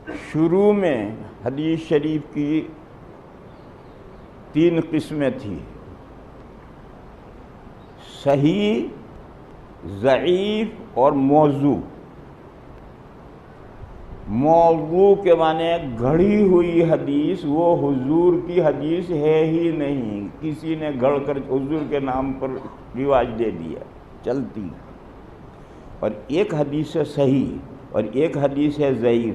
شروع میں حدیث شریف کی 3 قسمیں تھیں: صحیح، ضعیف اور موضوع۔ موضوع کے معنی گھڑی ہوئی حدیث، وہ حضور کی حدیث ہے ہی نہیں، کسی نے گھڑ کر حضور کے نام پر رواج دے دیا، چلتی۔ اور ایک حدیث ہے صحیح اور ایک حدیث ہے ضعیف۔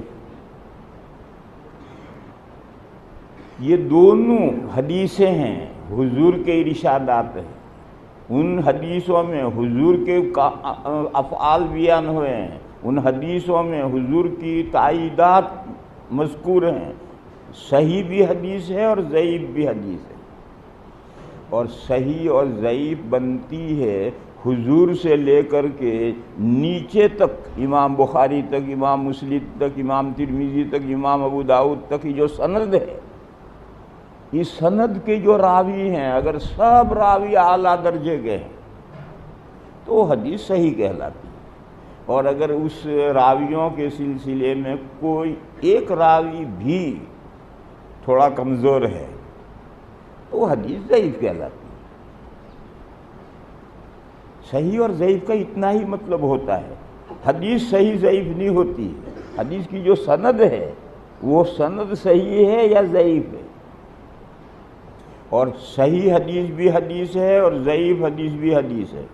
یہ دونوں حدیثیں ہیں، حضور کے ارشادات ہیں۔ ان حدیثوں میں حضور کے افعال بیان ہوئے ہیں، ان حدیثوں میں حضور کی تائیدات مذکور ہیں۔ صحیح بھی حدیث ہے اور ضعیف بھی حدیث ہے، اور صحیح اور ضعیف بنتی ہے حضور سے لے کر کے نیچے تک، امام بخاری تک، امام مسلم تک، امام ترمذی تک، امام ابو داؤد تک کی جو سند ہے، اس سند کے جو راوی ہیں، اگر سب راوی اعلیٰ درجے کے ہیں تو وہ حدیث صحیح کہلاتی ہے۔ اور اگر اس راویوں کے سلسلے میں کوئی ایک راوی بھی تھوڑا کمزور ہے تو وہ حدیث ضعیف کہلاتی ہے۔ صحیح اور ضعیف کا اتنا ہی مطلب ہوتا ہے، حدیث صحیح ضعیف نہیں ہوتی۔ حدیث کی جو سند ہے وہ سند صحیح ہے یا ضعیف ہے، اور صحیح حدیث بھی حدیث ہے اور ضعیف حدیث بھی حدیث ہے۔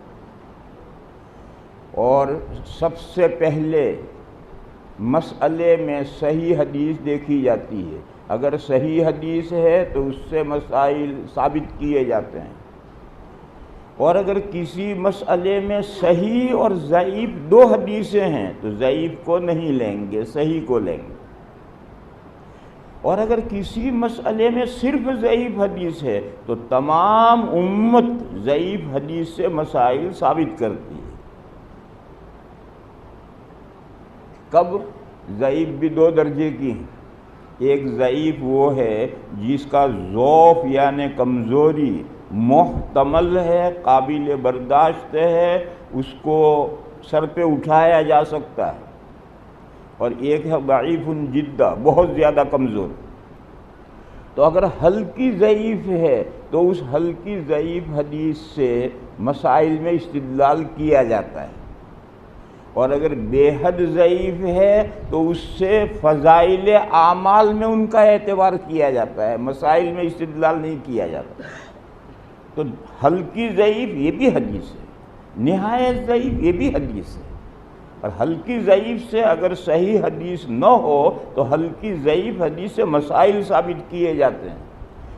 اور سب سے پہلے مسئلے میں صحیح حدیث دیکھی جاتی ہے۔ اگر صحیح حدیث ہے تو اس سے مسائل ثابت کیے جاتے ہیں، اور اگر کسی مسئلے میں صحیح اور ضعیف 2 حدیثیں ہیں تو ضعیف کو نہیں لیں گے، صحیح کو لیں گے۔ اور اگر کسی مسئلے میں صرف ضعیف حدیث ہے تو تمام امت ضعیف حدیث سے مسائل ثابت کرتی ہے۔ کب؟ ضعیف بھی 2 درجے کی ہیں۔ ایک ضعیف وہ ہے جس کا ضعف یعنی کمزوری محتمل ہے، قابل برداشت ہے، اس کو سر پہ اٹھایا جا سکتا ہے۔ اور ایک ہے ضعیف جدہ، بہت زیادہ کمزور۔ تو اگر ہلکی ضعیف ہے تو اس ہلکی ضعیف حدیث سے مسائل میں استدلال کیا جاتا ہے، اور اگر بے حد ضعیف ہے تو اس سے فضائل اعمال میں ان کا اعتبار کیا جاتا ہے، مسائل میں استدلال نہیں کیا جاتا۔ تو ہلکی ضعیف یہ بھی حدیث ہے، نہایت ضعیف یہ بھی حدیث ہے۔ اور ہلکی ضعیف سے اگر صحیح حدیث نہ ہو تو ہلکی ضعیف حدیث سے مسائل ثابت کیے جاتے ہیں،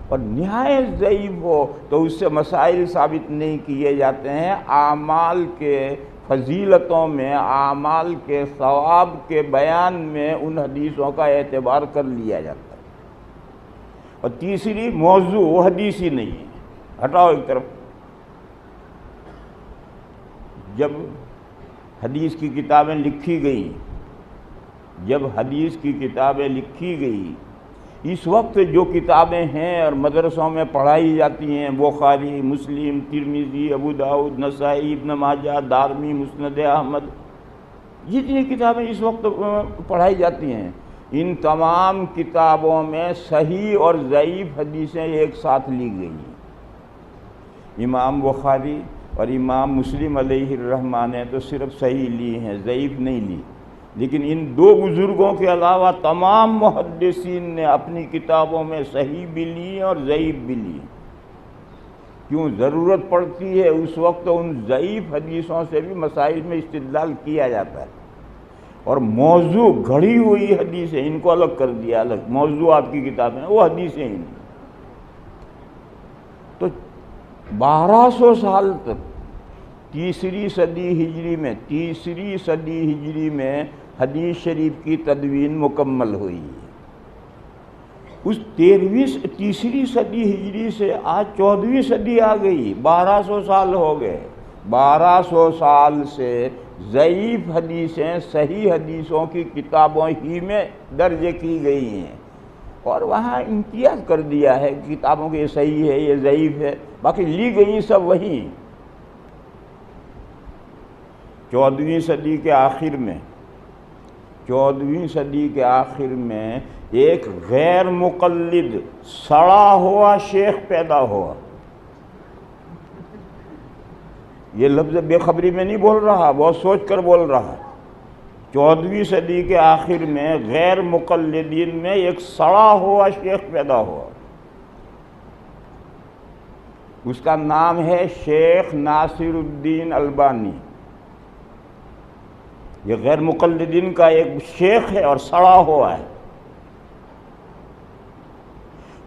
اور نہایت ضعیف ہو تو اس سے مسائل ثابت نہیں کیے جاتے ہیں۔ اعمال کے فضیلتوں میں، اعمال کے ثواب کے بیان میں ان حدیثوں کا اعتبار کر لیا جاتا ہے۔ اور تیسری موضوع، وہ حدیث ہی نہیں ہے، ہٹاؤ ایک طرف۔ جب حدیث کی کتابیں لکھی گئیں، جب حدیث کی کتابیں لکھی گئی، اس وقت جو کتابیں ہیں اور مدرسوں میں پڑھائی جاتی ہیں، بخاری، مسلم، ترمذی، ابو داؤد، نسائی، ابن ماجہ، دارمی، مسند احمد، جتنی کتابیں اس وقت پڑھائی جاتی ہیں، ان تمام کتابوں میں صحیح اور ضعیف حدیثیں ایک ساتھ لی گئی ہیں۔ امام بخاری اور امام مسلم علیہ الرحمہ نے تو صرف صحیح لی ہیں، ضعیف نہیں لی، لیکن ان 2 بزرگوں کے علاوہ تمام محدثین نے اپنی کتابوں میں صحیح بھی لی اور ضعیف بھی لی۔ کیوں؟ ضرورت پڑتی ہے اس وقت ان ضعیف حدیثوں سے بھی مسائل میں استدلال کیا جاتا ہے۔ اور موضوع گھڑی ہوئی حدیثیں، ان کو الگ کر دیا، الگ موضوعات کی کتابیں، وہ حدیثیں ہی نہیں۔ تو 1200 سال تک، تیسری صدی ہجری میں حدیث شریف کی تدوین مکمل ہوئی۔ اس تیسری صدی ہجری سے آج 14ویں صدی آ گئی، 1200 سال ہو گئے۔ 1200 سال سے ضعیف حدیثیں صحیح حدیثوں کی کتابوں ہی میں درج کی گئی ہیں، اور وہاں امتیاز کر دیا ہے کتابوں کے یہ صحیح ہے، یہ ضعیف ہے، باقی لی گئی سب وہی۔ 14ویں صدی کے آخر میں 14ویں صدی کے آخر میں ایک غیر مقلد سڑا ہوا شیخ پیدا ہوا. یہ لفظ بے خبری میں نہیں بول رہا، بہت سوچ کر بول رہا. 14ویں صدی کے آخر میں غیر مقلدین میں ایک سڑا ہوا شیخ پیدا ہوا. اس کا نام ہے شیخ ناصر الدین البانی. یہ غیر مقلدین کا ایک شیخ ہے اور سڑا ہوا ہے.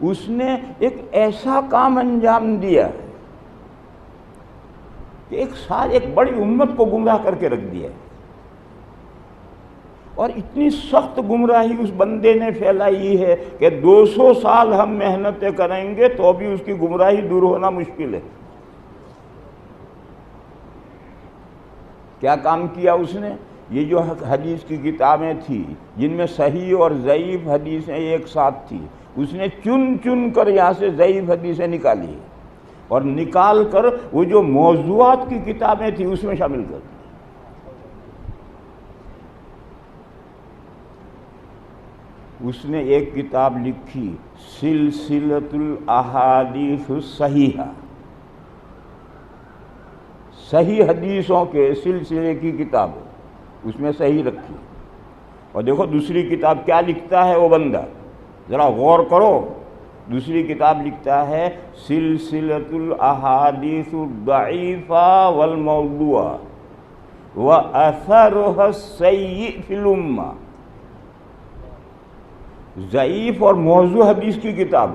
اس نے ایک ایسا کام انجام دیا کہ ایک بڑی امت کو گمراہ کر کے رکھ دیا. اور اتنی سخت گمراہی اس بندے نے پھیلائی ہے کہ 200 سال ہم محنتیں کریں گے تو بھی اس کی گمراہی دور ہونا مشکل ہے. کیا کام کیا اس نے؟ یہ جو حدیث کی کتابیں تھیں جن میں صحیح اور ضعیف حدیثیں ایک ساتھ تھیں، اس نے چن چن کر یہاں سے ضعیف حدیثیں نکالی اور نکال کر وہ جو موضوعات کی کتابیں تھیں اس میں شامل کر دی. اس نے ایک کتاب لکھی سلسلۃ الاحادیث الصحیحہ، صحیح حدیثوں کے سلسلے کی کتاب اس میں صحیح رکھی. اور دیکھو دوسری کتاب کیا لکھتا ہے وہ بندہ، ذرا غور کرو. دوسری کتاب لکھتا ہے سلسلۃ الاحادیث الضعیفہ والموضوعہ واثرها السیئ فی الامہ. ضعیف اور موضوع حدیث کی کتاب،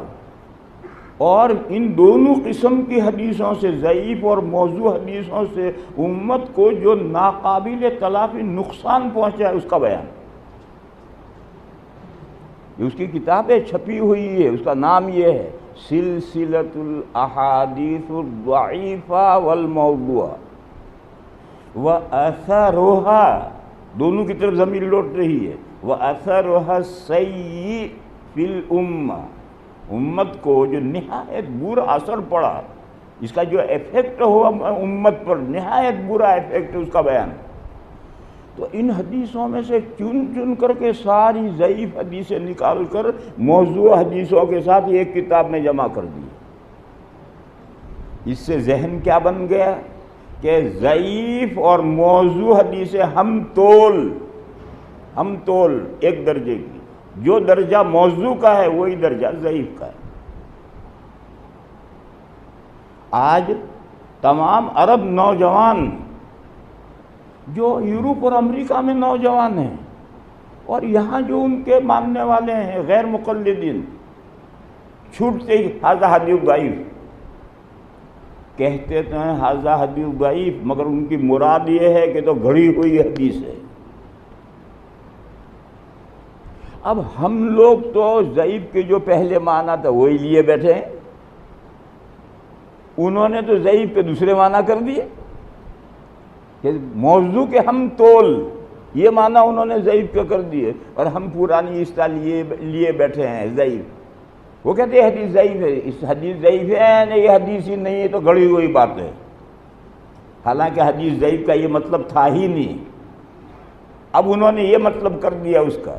اور ان دونوں قسم کی حدیثوں سے، ضعیف اور موضوع حدیثوں سے امت کو جو ناقابل تلافی نقصان پہنچا ہے اس کا بیان. یہ اس کی کتاب ہے، چھپی ہوئی ہے. اس کا نام یہ ہے سلسلۃ الاحادیث الضعیفہ والموضوعہ واثرها، دونوں کی طرف ضمیر لوٹ رہی ہے، وَأَثَرُهَا السَّيِّئُ فِي الْأُمَّةِ. امت کو جو نہایت برا اثر پڑا، اس کا جو ایفیکٹ ہوا امت پر، نہایت برا ایفیکٹ، اس کا بیان. تو ان حدیثوں میں سے چن چن کر کے ساری ضعیف حدیثیں نکال کر موضوع حدیثوں کے ساتھ ایک کتاب میں جمع کر دی. اس سے ذہن کیا بن گیا کہ ضعیف اور موضوع حدیثیں ہم تول ایک درجے کی. جو درجہ موضوع کا ہے وہی درجہ ضعیف کا ہے. آج تمام عرب نوجوان جو یورپ اور امریکہ میں نوجوان ہیں اور یہاں جو ان کے ماننے والے ہیں غیر مقلدین، چھوٹتے ہی ھذا حدیث ضعیف کہتے تو ہیں، ھذا حدیث ضعیف، مگر ان کی مراد یہ ہے کہ تو گھڑی ہوئی حدیث ہے. اب ہم لوگ تو ضعیف کے جو پہلے معنی تھا وہی لیے بیٹھے ہیں. انہوں نے تو ضعیف کے دوسرے معنی کر دیے کہ موضوع کے ہم تول، یہ معنی انہوں نے ضعیف کے کر دیے، اور ہم پرانی اصطلاح لیے بیٹھے ہیں ضعیف. وہ کہتے ہیں حدیث ضعیف ہے، اس حدیث ضعیف ہے، نہیں یہ حدیث ہی نہیں ہے، تو گھڑی ہوئی بات ہے. حالانکہ حدیث ضعیف کا یہ مطلب تھا ہی نہیں. اب انہوں نے یہ مطلب کر دیا اس کا.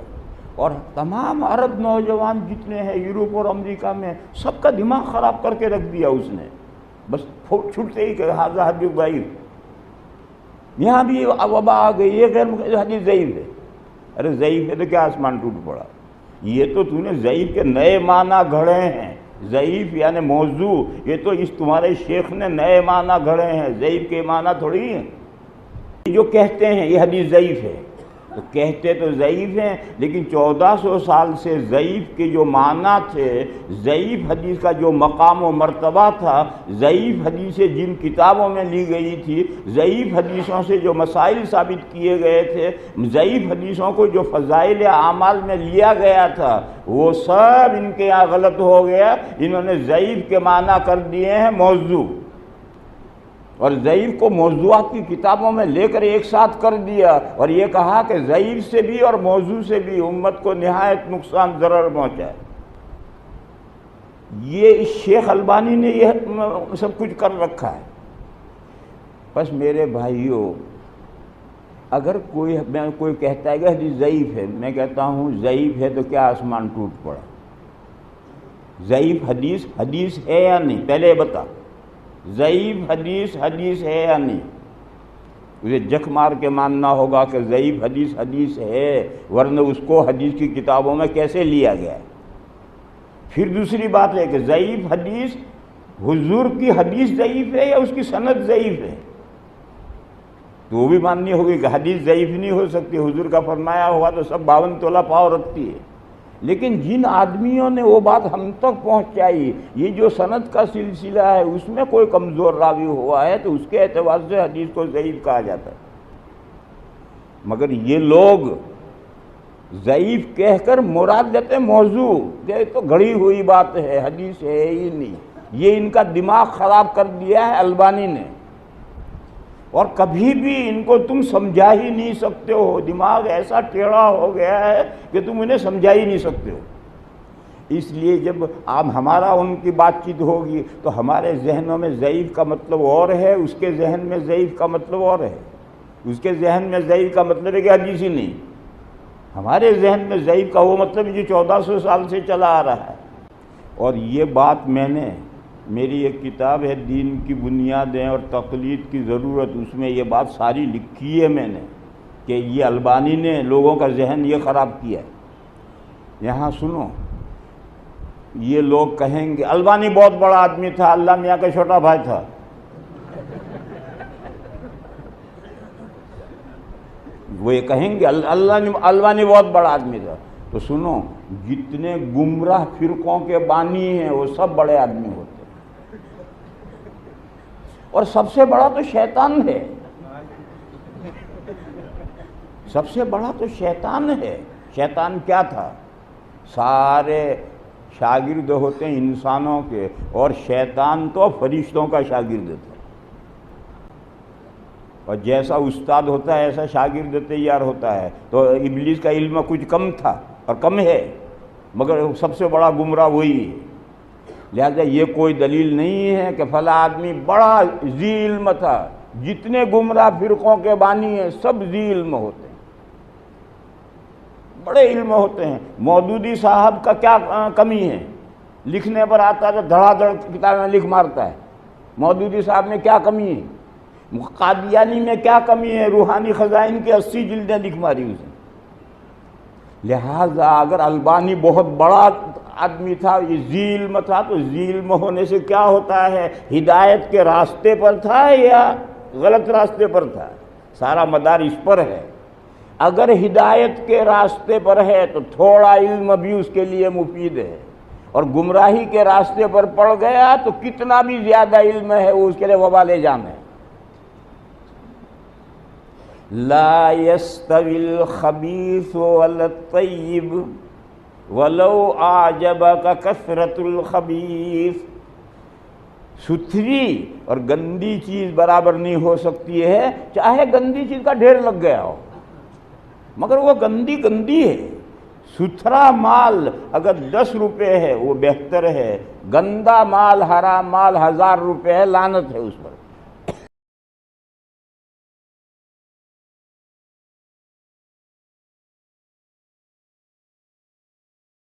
اور تمام عرب نوجوان جتنے ہیں یورپ اور امریکہ میں، سب کا دماغ خراب کر کے رکھ دیا اس نے. بس چھوٹتے ہی کہ ھذا حدیث ضعیف. یہاں بھی وبا آ گئی، یہ غیر حدیث ضعیف ہے. ارے ضعیف ہے تو کیا آسمان ٹوٹ پڑا؟ یہ تو نے ضعیف کے نئے معنی گھڑے ہیں. ضعیف یعنی موضوع، یہ تو اس تمہارے شیخ نے نئے معنی گھڑے ہیں، ضعیف کے معنی تھوڑی ہیں. جو کہتے ہیں یہ حدیث ضعیف ہے، تو کہتے تو ضعیف ہیں، لیکن 1400 سال سے ضعیف کے جو معنی تھے، ضعیف حدیث کا جو مقام و مرتبہ تھا، ضعیف حدیثیں جن کتابوں میں لی گئی تھی، ضعیف حدیثوں سے جو مسائل ثابت کیے گئے تھے، ضعیف حدیثوں کو جو فضائل اعمال میں لیا گیا تھا، وہ سب ان کے یہاں غلط ہو گیا. انہوں نے ضعیف کے معنی کر دیے ہیں موضوع، اور ضعیف کو موضوعات کی کتابوں میں لے کر ایک ساتھ کر دیا، اور یہ کہا کہ ضعیف سے بھی اور موضوع سے بھی امت کو نہایت نقصان ضرر پہنچا ہے. یہ شیخ البانی نے یہ سب کچھ کر رکھا ہے. بس میرے بھائیوں، اگر کوئی کہتا ہے کہ حدیث ضعیف ہے، میں کہتا ہوں ضعیف ہے تو کیا آسمان ٹوٹ پڑا؟ ضعیف حدیث ہے یا نہیں؟ پہلے بتا، ضعیف حدیث ہے یا نہیں؟ اسے جک مار کے ماننا ہوگا کہ ضعیف حدیث ہے، ورنہ اس کو حدیث کی کتابوں میں کیسے لیا گیا ہے؟ پھر دوسری بات ہے کہ ضعیف حدیث حضور کی حدیث ضعیف ہے یا اس کی سند ضعیف ہے؟ تو وہ بھی ماننی ہوگی کہ حدیث ضعیف نہیں ہو سکتی، حضور کا فرمایا ہوا تو سب 52 تولہ پاؤ رکھتی ہے۔ لیکن جن آدمیوں نے وہ بات ہم تک پہنچائی، یہ جو سند کا سلسلہ ہے اس میں کوئی کمزور راوی ہوا ہے تو اس کے اعتبار سے حدیث کو ضعیف کہا جاتا ہے۔ مگر یہ لوگ ضعیف کہہ کر مراد دیتے موضوع، یہ تو گھڑی ہوئی بات ہے، حدیث ہے ہی نہیں۔ یہ ان کا دماغ خراب کر دیا ہے البانی نے، اور کبھی بھی ان کو تم سمجھا ہی نہیں سکتے ہو۔ دماغ ایسا ٹیڑھا ہو گیا ہے کہ تم انہیں سمجھا ہی نہیں سکتے ہو۔ اس لیے جب آپ ہمارا ان کی بات چیت ہوگی تو ہمارے ذہنوں میں ضعیف کا مطلب اور ہے، اس کے ذہن میں ضعیف کا مطلب اور ہے۔ اس کے ذہن میں ضعیف کا مطلب ہے کہ حدیث ہی نہیں، ہمارے ذہن میں ضعیف کا وہ مطلب جو 1400 سال سے چلا آ رہا ہے۔ اور یہ بات میری ایک کتاب ہے دین کی بنیادیں اور تقلید کی ضرورت، اس میں یہ بات ساری لکھی ہے میں نے کہ یہ البانی نے لوگوں کا ذہن یہ خراب کیا ہے۔ یہاں سنو، یہ لوگ کہیں گے البانی بہت بڑا آدمی تھا، اللہ میاں کا چھوٹا بھائی تھا۔ وہ یہ کہیں گے البانی بہت بڑا آدمی تھا، تو سنو، جتنے گمراہ فرقوں کے بانی ہیں وہ سب بڑے آدمی ہوتے ہیں، اور سب سے بڑا تو شیطان ہے، سب سے بڑا تو شیطان ہے۔ شیطان کیا تھا؟ سارے شاگرد ہوتے ہیں انسانوں کے، اور شیطان تو فرشتوں کا شاگرد تھا، اور جیسا استاد ہوتا ہے ایسا شاگرد تیار ہوتا ہے۔ تو ابلیس کا علم کچھ کم تھا اور کم ہے، مگر سب سے بڑا گمراہ وہی ہے۔ لہذا یہ کوئی دلیل نہیں ہے کہ فلاں آدمی بڑا ذی علم تھا۔ جتنے گمراہ فرقوں کے بانی ہیں سب ذی علم ہوتے ہیں، بڑے علم ہوتے ہیں۔ مودودی صاحب کا کیا کمی ہے؟ لکھنے پر آتا ہے تو دھڑا دھڑ کتابیں لکھ مارتا ہے۔ مودودی صاحب میں کیا کمی ہے؟ قادیانی میں کیا کمی ہے؟ روحانی خزائن کی 80 جلدیں لکھ ماری اسے۔ لہذا اگر البانی بہت بڑا آدمی تھا، یہ ذی علم تھا، تو ذی علم ہونے سے کیا ہوتا ہے؟ ہدایت کے راستے پر تھا یا غلط راستے پر تھا؟ سارا مدار اس پر ہے۔ اگر ہدایت کے راستے پر ہے تو تھوڑا علم بھی اس کے لیے مفید ہے، اور گمراہی کے راستے پر پڑ گیا تو کتنا بھی زیادہ علم ہے وہ اس کے لیے وبال جام ہے۔ لا يستوي الخبيث ولا الطيب ولو أعجبك كثرة الخبيث۔ ستھری اور گندی چیز برابر نہیں ہو سکتی ہے، چاہے گندی چیز کا ڈھیر لگ گیا ہو، مگر وہ گندی ہے۔ ستھرا مال اگر 10 روپے ہے وہ بہتر ہے، گندا مال حرام مال 1000 روپے ہے، لعنت ہے اس پر۔